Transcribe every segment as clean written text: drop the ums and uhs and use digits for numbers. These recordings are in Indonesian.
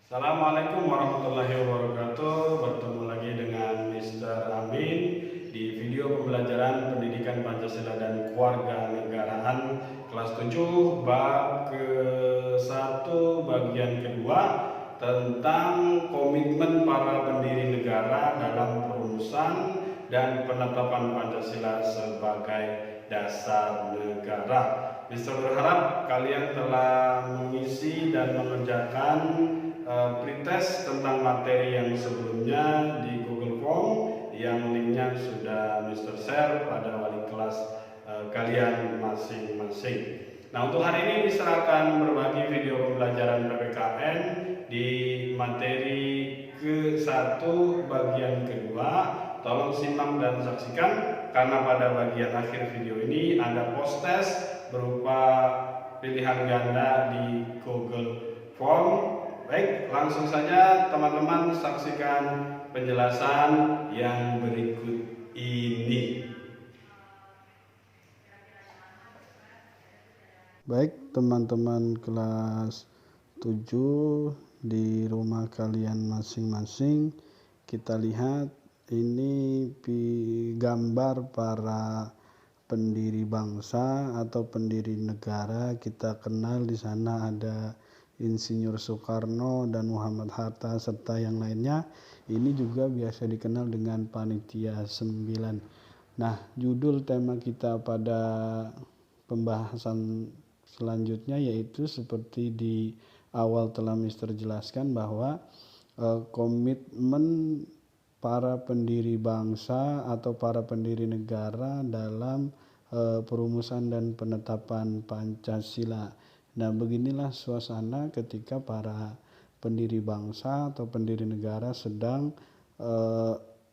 Assalamualaikum warahmatullahi wabarakatuh. Bertemu lagi dengan Mr. Amin di video pembelajaran pendidikan Pancasila dan Kewarganegaraan kelas 7 bab ke-1 bagian kedua tentang komitmen para pendiri negara dalam perumusan dan penetapan Pancasila sebagai dasar negara. Mister berharap kalian telah mengisi dan mengerjakan pretest tentang materi yang sebelumnya di Google Form yang linknya sudah Mr. share pada wali kelas kalian masing-masing. Nah, untuk hari ini Mr. akan berbagi video pembelajaran PPKN di materi ke-1 bagian kedua. Tolong simak dan saksikan karena pada bagian akhir video ini ada post test berupa pilihan ganda di Google Form. Baik, langsung saja teman-teman saksikan penjelasan yang berikut ini. Baik, teman-teman kelas 7 di rumah kalian masing-masing, kita lihat ini gambar para pendiri bangsa atau pendiri negara. Kita kenal di sana ada Insinyur Soekarno dan Muhammad Hatta serta yang lainnya. Ini juga biasa dikenal dengan Panitia 9. Nah, judul tema kita pada pembahasan selanjutnya yaitu seperti di awal telah Mister jelaskan bahwa komitmen para pendiri bangsa atau para pendiri negara dalam perumusan dan penetapan Pancasila. Nah, beginilah suasana ketika para pendiri bangsa atau pendiri negara sedang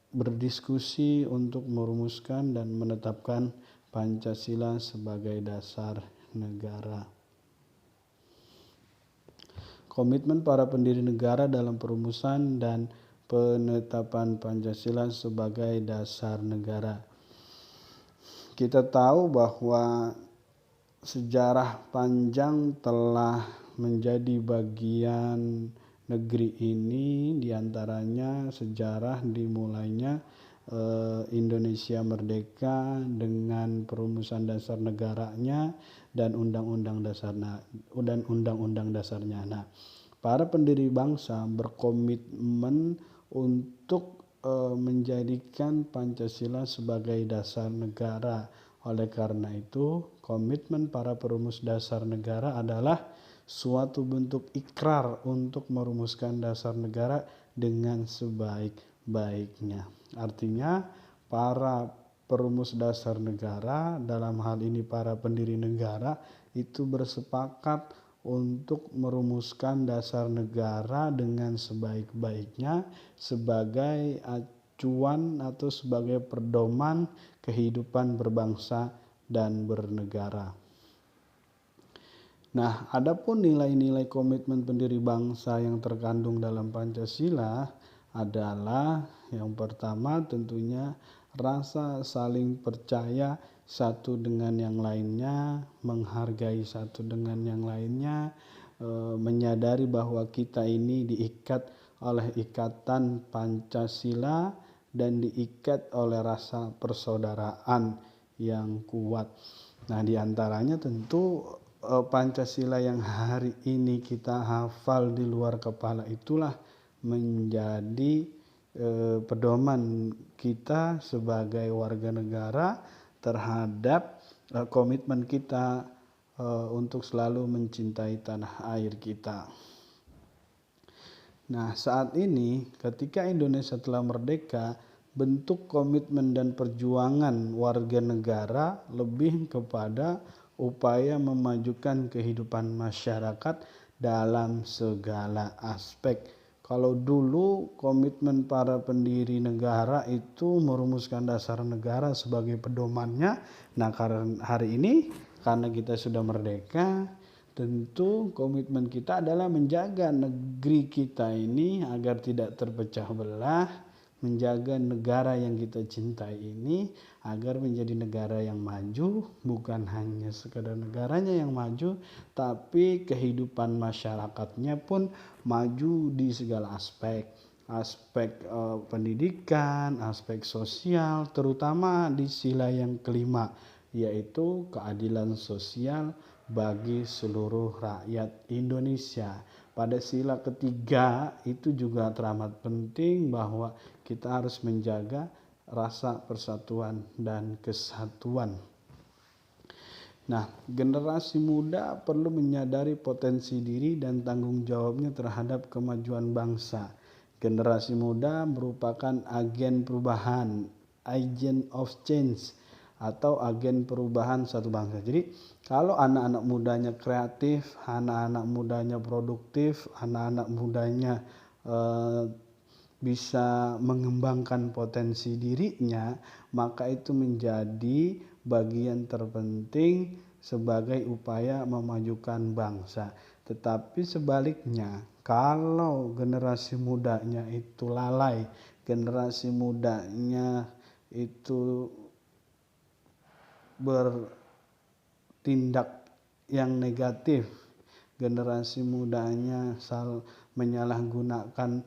berdiskusi untuk merumuskan dan menetapkan Pancasila sebagai dasar negara. Komitmen para pendiri negara dalam perumusan dan penetapan Pancasila sebagai dasar negara. Kita tahu bahwa sejarah panjang telah menjadi bagian negeri ini, diantaranya sejarah dimulainya Indonesia merdeka dengan perumusan dasar negaranya dan undang-undang dasarnya. Nah, para pendiri bangsa berkomitmen untuk menjadikan Pancasila sebagai dasar negara. Oleh karena itu, komitmen para perumus dasar negara adalah suatu bentuk ikrar untuk merumuskan dasar negara dengan sebaik-baiknya. Artinya, para perumus dasar negara, dalam hal ini para pendiri negara, itu bersepakat untuk merumuskan dasar negara dengan sebaik-baiknya sebagai acuan atau sebagai pedoman kehidupan berbangsa dan bernegara. Nah, adapun nilai-nilai komitmen pendiri bangsa yang terkandung dalam Pancasila adalah yang pertama tentunya rasa saling percaya satu dengan yang lainnya, menghargai satu dengan yang lainnya, menyadari bahwa kita ini diikat oleh ikatan Pancasila dan diikat oleh rasa persaudaraan yang kuat. Nah, diantaranya tentu Pancasila yang hari ini kita hafal di luar kepala itulah menjadi pedoman kita sebagai warga negara terhadap komitmen kita untuk selalu mencintai tanah air kita. Nah, saat ini ketika Indonesia telah merdeka, bentuk komitmen dan perjuangan warga negara lebih kepada upaya memajukan kehidupan masyarakat dalam segala aspek. Kalau dulu komitmen para pendiri negara itu merumuskan dasar negara sebagai pedomannya, nah karena hari ini karena kita sudah merdeka, tentu komitmen kita adalah menjaga negeri kita ini agar tidak terpecah belah, menjaga negara yang kita cintai ini agar menjadi negara yang maju, bukan hanya sekedar negaranya yang maju, tapi kehidupan masyarakatnya pun maju di segala aspek pendidikan, aspek sosial, terutama di sila yang kelima, yaitu keadilan sosial bagi seluruh rakyat Indonesia. Pada sila ketiga itu juga teramat penting bahwa kita harus menjaga rasa persatuan dan kesatuan. Nah, generasi muda perlu menyadari potensi diri dan tanggung jawabnya terhadap kemajuan bangsa. Generasi muda merupakan agen perubahan, agent of change, atau agen perubahan satu bangsa. Jadi kalau anak-anak mudanya kreatif, anak-anak mudanya produktif, anak-anak mudanya bisa mengembangkan potensi dirinya, maka itu menjadi bagian terpenting sebagai upaya memajukan bangsa. Tetapi sebaliknya, kalau generasi mudanya itu lalai, generasi mudanya itu bertindak yang negatif, generasi mudanya menyalahgunakan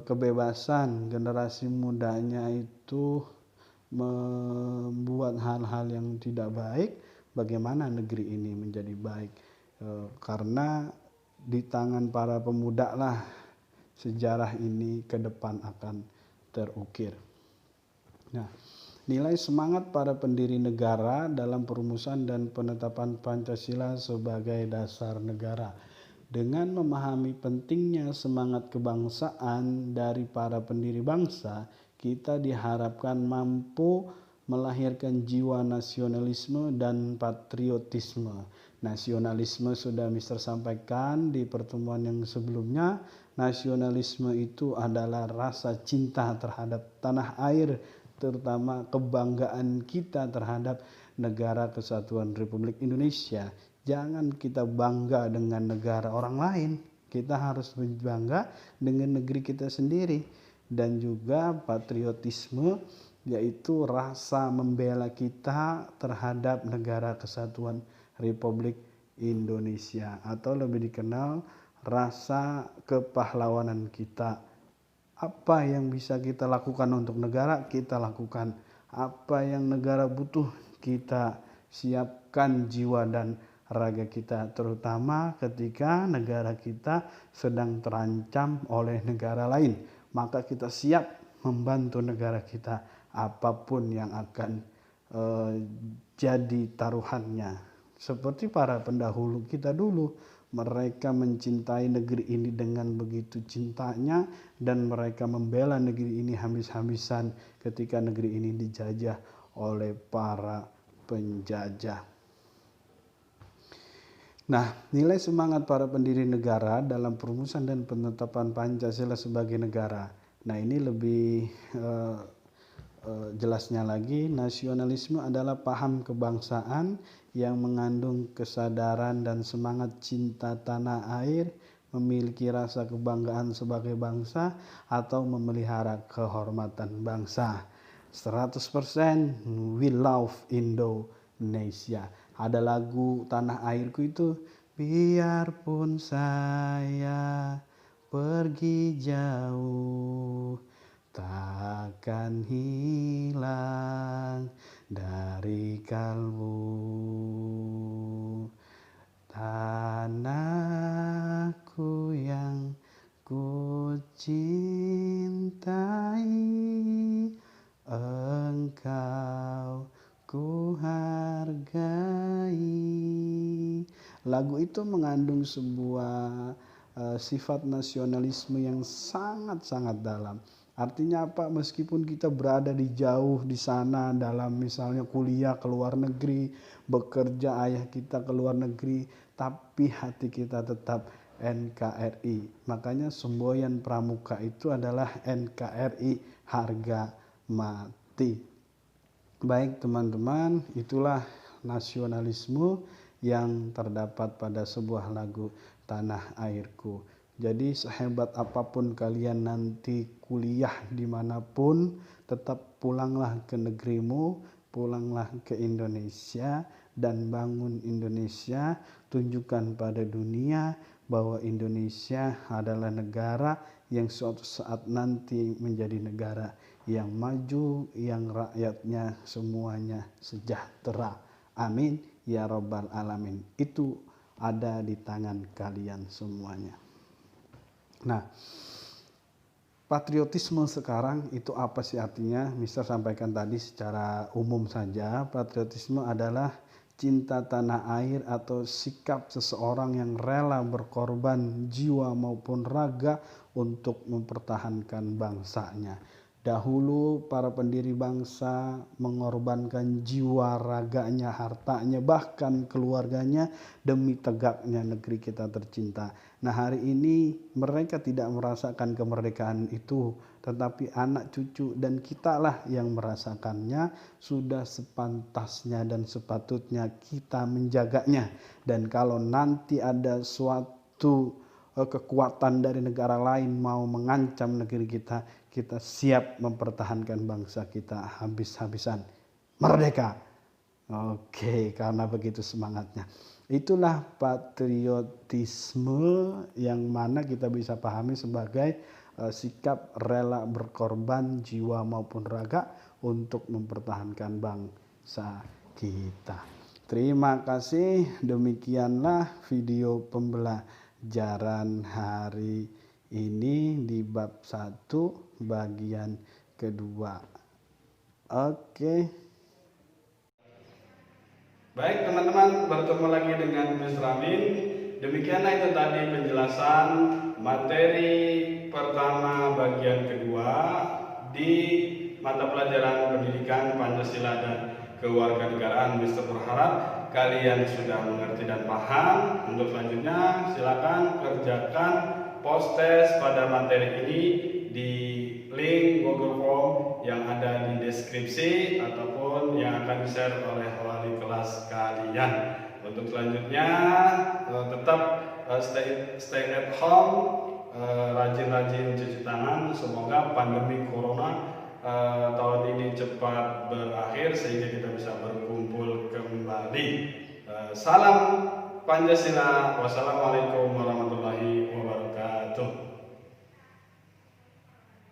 kebebasan, generasi mudanya itu membuat hal-hal yang tidak baik, bagaimana negeri ini menjadi baik? Karena di tangan para pemuda lah sejarah ini ke depan akan terukir. Nah, nilai semangat para pendiri negara dalam perumusan dan penetapan Pancasila sebagai dasar negara. Dengan memahami pentingnya semangat kebangsaan dari para pendiri bangsa, kita diharapkan mampu melahirkan jiwa nasionalisme dan patriotisme. Nasionalisme sudah Mister sampaikan di pertemuan yang sebelumnya. Nasionalisme itu adalah rasa cinta terhadap tanah air, terutama kebanggaan kita terhadap negara kesatuan Republik Indonesia. Jangan kita bangga dengan negara orang lain, kita harus bangga dengan negeri kita sendiri. Dan juga patriotisme, yaitu rasa membela kita terhadap negara kesatuan Republik Indonesia, atau lebih dikenal rasa kepahlawanan kita. Apa yang bisa kita lakukan untuk negara, kita lakukan. Apa yang negara butuh, kita siapkan jiwa dan raga kita, terutama ketika negara kita sedang terancam oleh negara lain. Maka kita siap membantu negara kita, apapun yang akan jadi taruhannya. Seperti para pendahulu kita dulu, mereka mencintai negeri ini dengan begitu cintanya, dan mereka membela negeri ini habis-habisan ketika negeri ini dijajah oleh para penjajah. Nah, nilai semangat para pendiri negara dalam perumusan dan penetapan Pancasila sebagai negara. Nah, ini lebih jelasnya lagi, nasionalisme adalah paham kebangsaan yang mengandung kesadaran dan semangat cinta tanah air, memiliki rasa kebanggaan sebagai bangsa, atau memelihara kehormatan bangsa. 100% we love Indonesia. Ada lagu Tanah Airku itu, biarpun saya pergi jauh, takkan hilang dari kalbu, tanahku yang ku cintai, engkau ku hargai. Lagu itu mengandung sebuah sifat nasionalisme yang sangat-sangat dalam. Artinya apa? Meskipun kita berada di jauh di sana, dalam misalnya kuliah ke luar negeri, bekerja ayah kita ke luar negeri, tapi hati kita tetap NKRI. Makanya semboyan pramuka itu adalah NKRI, harga mati. Baik teman-teman, itulah nasionalisme yang terdapat pada sebuah lagu Tanah Airku. Jadi sehebat apapun kalian nanti kuliah dimanapun, tetap pulanglah ke negerimu, pulanglah ke Indonesia dan bangun Indonesia, tunjukkan pada dunia bahwa Indonesia adalah negara yang suatu saat nanti menjadi negara yang maju, yang rakyatnya semuanya sejahtera. Amin ya rabbal alamin. Itu ada di tangan kalian semuanya. Nah, patriotisme sekarang itu apa sih artinya? Mister sampaikan tadi secara umum saja. Patriotisme adalah cinta tanah air atau sikap seseorang yang rela berkorban jiwa maupun raga untuk mempertahankan bangsanya. Dahulu para pendiri bangsa mengorbankan jiwa, raganya, hartanya, bahkan keluarganya demi tegaknya negeri kita tercinta. Nah, hari ini mereka tidak merasakan kemerdekaan itu, tetapi anak cucu dan kitalah yang merasakannya. Sudah sepantasnya dan sepatutnya kita menjaganya. Dan kalau nanti ada suatu kekuatan dari negara lain mau mengancam negeri kita, kita siap mempertahankan bangsa kita habis-habisan. Merdeka! Oke, karena begitu semangatnya. Itulah patriotisme yang mana kita bisa pahami sebagai sikap rela berkorban jiwa maupun raga untuk mempertahankan bangsa kita. Terima kasih, demikianlah video pembelajaran hari ini di bab 1 bagian kedua. Oke. Baik teman-teman, bertemu lagi dengan Mr. Amin. Demikianlah itu tadi penjelasan materi pertama bagian kedua di mata pelajaran pendidikan Pancasila dan kewarganegaraan. Mr. berharap kalian sudah mengerti dan paham. Untuk selanjutnya silakan kerjakan post test pada materi ini di link Google Form yang ada di deskripsi ataupun yang akan di-share oleh wali kelas kalian. Untuk selanjutnya tetap stay at home, rajin-rajin cuci tangan. Semoga pandemi corona tahun ini cepat berakhir sehingga kita bisa berkumpul kembali. Salam Pancasila. Wassalamualaikum warahmatullahi wabarakatuh.